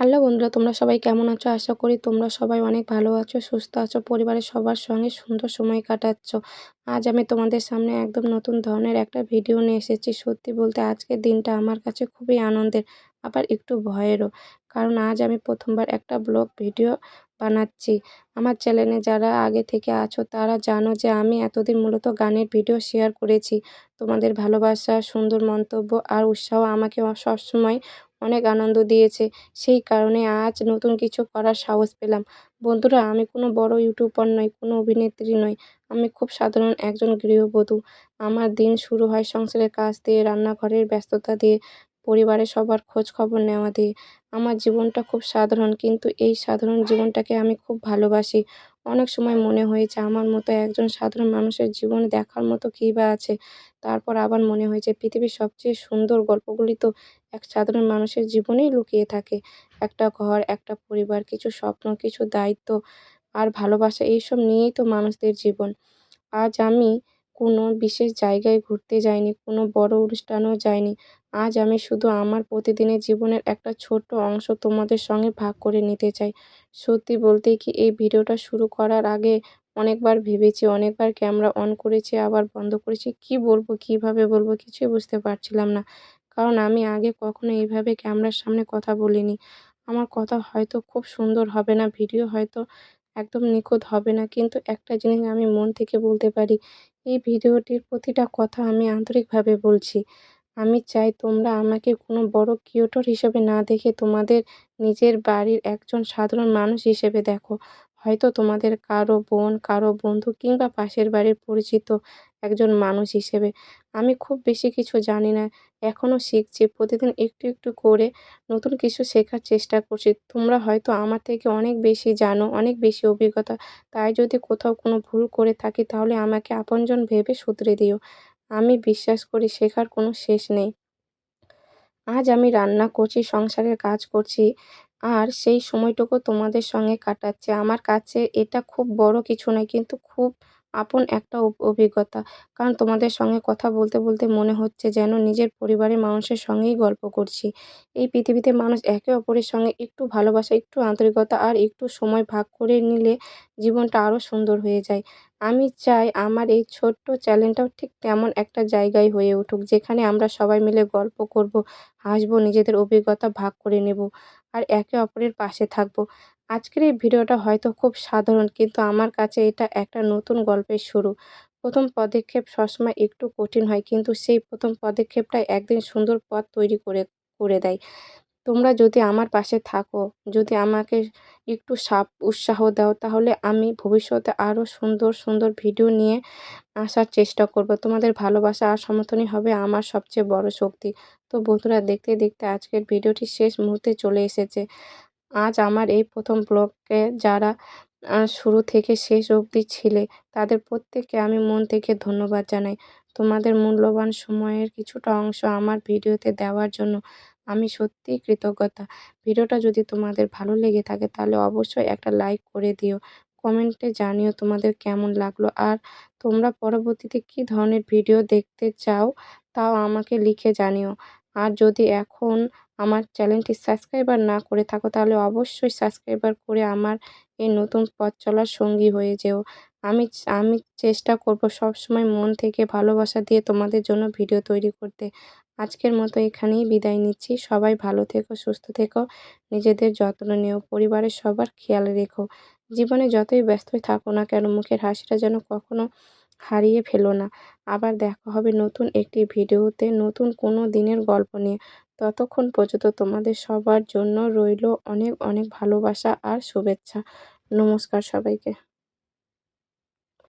Hello বন্ধুরা, তোমরা সবাই কেমন আছো? আশা করি তোমরা সবাই অনেক ভালো আছো, সুস্থ আছো, পরিবারের সবার সঙ্গে সুন্দর সময় কাটাচ্ছ। আজ আমি তোমাদের সামনে একদম নতুন ধরনের একটা ভিডিও নিয়ে এসেছি। সত্যি বলতে আজকের দিনটা আমার কাছে খুবই আনন্দের, আবার একটু ভয়েরও। কারণ আজ আমি প্রথমবার একটা ব্লগ ভিডিও বানাচ্ছি। আমার চ্যানেলে যারা আগে থেকে আছো তারা জানো যে আমি এতদিন মূলত গানের ভিডিও শেয়ার করেছি। তোমাদের ভালোবাসা, সুন্দর মন্তব্য আর উৎসাহ আমাকে সবসময় অনেক আনন্দ দিয়েছে। সেই কারণে আজ নতুন কিছু করার সাহস পেলাম। বন্ধুরা, আমি কোনো বড় ইউটিউবার নই, কোনো অভিনেত্রী নই। আমি খুব সাধারণ একজন গৃহবধূ। আমার দিন শুরু হয় সংসারের কাজ দিয়ে, রান্নাঘরের ব্যস্ততা দিয়ে, পরিবারের সবার খোঁজ খবর নেওয়া দিয়ে। আমার জীবনটা খুব সাধারণ, কিন্তু এই সাধারণ জীবনটাকে আমি খুব ভালোবাসি। অনেক সময় মনে হয়েছে আমার মতো একজন সাধারণ মানুষের জীবনে দেখার মতো কী বা আছে। তারপর আবার মনে হয়েছে পৃথিবীর সবচেয়ে সুন্দর গল্পগুলি তো এক সাধারণ মানুষের জীবনেই লুকিয়ে থাকে। একটা ঘর, একটা পরিবার, কিছু স্বপ্ন, কিছু দায়িত্ব আর ভালোবাসা, এইসব নিয়েই তো মানুষদের জীবন। আজ আমি কোনো বিশেষ জায়গায় ঘুরতে যাইনি, কোনো বড় অনুষ্ঠানেও যাইনি। আজ আমি শুধু আমার প্রতিদিনের জীবনের একটা ছোট্ট অংশ তোমাদের সঙ্গে ভাগ করে নিতে চাই। সত্যি বলতে কি, এই ভিডিওটা শুরু করার আগে অনেকবার ভেবেছি, অনেকবার ক্যামেরা অন করেছি, আবার বন্ধ করেছি। কি বলবো, কিভাবে বলবো কিছুই বুঝতে পারছিলাম না। কারণ আমি আগে কখনো এইভাবে ক্যামেরার সামনে কথা বলিনি। আমার কথা হয়তো খুব সুন্দর হবে না, ভিডিও হয়তো একদম নিখুঁত হবে না। কিন্তু একটা জিনিস আমি মন থেকে বলতে পারি, এই ভিডিওটির প্রতিটা কথা আমি আন্তরিকভাবে বলছি। আমি চাই তোমরা আমাকে কোনো বড় ক্রিয়েটর হিসেবে না দেখে তোমাদের নিজের বাড়ির একজন সাধারণ মানুষ হিসেবে দেখো। হয়তো তোমাদের কারো বোন, কারো বন্ধু কিংবা পাশের বাড়ির পরিচিত একজন মানুষ হিসেবে। আমি খুব বেশি কিছু জানি না, এখনও শিখছি। প্রতিদিন একটু একটু করে নতুন কিছু শেখার চেষ্টা করছি। তোমরা হয়তো আমার থেকে অনেক বেশি জানো, অনেক বেশি অভিজ্ঞতা। তাই যদি কোথাও কোনো ভুল করে থাকি তাহলে আমাকে আপনজন ভেবে শুধরে দিও। আমি বিশ্বাস করি শেখার কোনো শেষ নেই। আজ আমি রান্না করছি, সংসারের কাজ করছি, আর সেই সময়টুকু তোমাদের সঙ্গে কাটাচ্ছি। আমার কাছে এটা খুব বড় কিছু নয়, কিন্তু খুব আপন একটা অভিজ্ঞতা। কারণ তোমাদের সঙ্গে কথা বলতে বলতে মনে হচ্ছে যেন নিজের পরিবারের মানুষের সঙ্গেই গল্প করছি। এই পৃথিবীতে মানুষ একে অপরের সঙ্গে একটু ভালোবাসা, একটু আন্তরিকতা আর একটু সময় ভাগ করে নিলে জীবনটা আরও সুন্দর হয়ে যায়। আমি চাই আমার এই ছোট্ট চ্যানেলটাও ঠিক তেমন একটা জায়গায় হয়ে উঠুক, যেখানে আমরা সবাই মিলে গল্প করব, হাসবো, নিজেদের অভিজ্ঞতা ভাগ করে নেব আর একে অপরের পাশে থাকবো। আজকের এই ভিডিওটা হয়তো খুব সাধারণ, কিন্তু আমার কাছে এটা একটা নতুন গল্পের শুরু। ১ম পদক্ষেপ সবসময় একটু কঠিন হয়, কিন্তু সেই ১ম পদক্ষেপটাই একদিন সুন্দর পথ তৈরি করে করে দেয়। তোমরা যদি আমার পাশে থাকো, যদি আমাকে একটু উৎসাহ দাও, তাহলে আমি ভবিষ্যতে আরও সুন্দর, সুন্দর ভিডিও নিয়ে আসার চেষ্টা করব। তোমাদের ভালোবাসা আর সমর্থনই হবে আমার সবচেয়ে বড় শক্তি। তো বন্ধুরা, দেখতে দেখতে আজকের ভিডিওটি শেষ মুহূর্তে চলে এসেছে। আজ আমার এই ১ম ব্লগে যারা শুরু থেকে শেষ অবধি ছিলে, তাদের প্রত্যেককে আমি মন থেকে ধন্যবাদ জানাই। তোমাদের মূল্যবান সময়ের কিছুটা অংশ আমার ভিডিওতে দেওয়ার জন্য আমি সত্যিই কৃতজ্ঞতা। ভিডিওটা যদি তোমাদের ভালো লেগে থাকে তাহলে অবশ্যই একটা লাইক করে দিও। কমেন্টে জানিও তোমাদের কেমন লাগলো, আর তোমরা পরবর্তীতে কী ধরনের ভিডিও দেখতে চাও তাও আমাকে লিখে জানিও। আর যদি এখন আমার চ্যানেলটি সাবস্ক্রাইবার না করে থাকো তাহলে অবশ্যই সাবস্ক্রাইবার করে আমার এই নতুন পথ চলার সঙ্গী হয়ে যেও। আমি চেষ্টা করব সবসময় মন থেকে ভালোবাসা দিয়ে তোমাদের জন্য ভিডিও তৈরি করতে। আজকের মতো এখানেই বিদায় নিচ্ছি। সবাই ভালো থেকো, সুস্থ থেকো, নিজেদের যত্ন নিও, পরিবারের সবার খেয়াল রেখো। জীবনে যতই ব্যস্তই থাকো না কেন, মুখের হাসিটা যেন কখনো হারিয়ে ফেলো না। আবার দেখা হবে নতুন একটি ভিডিওতে, নতুন কোনো দিনের গল্প নিয়ে। ততক্ষণ পর্যন্ত তোমাদের সবার জন্য রইলো অনেক অনেক ভালোবাসা আর শুভেচ্ছা। নমস্কার সবাইকে।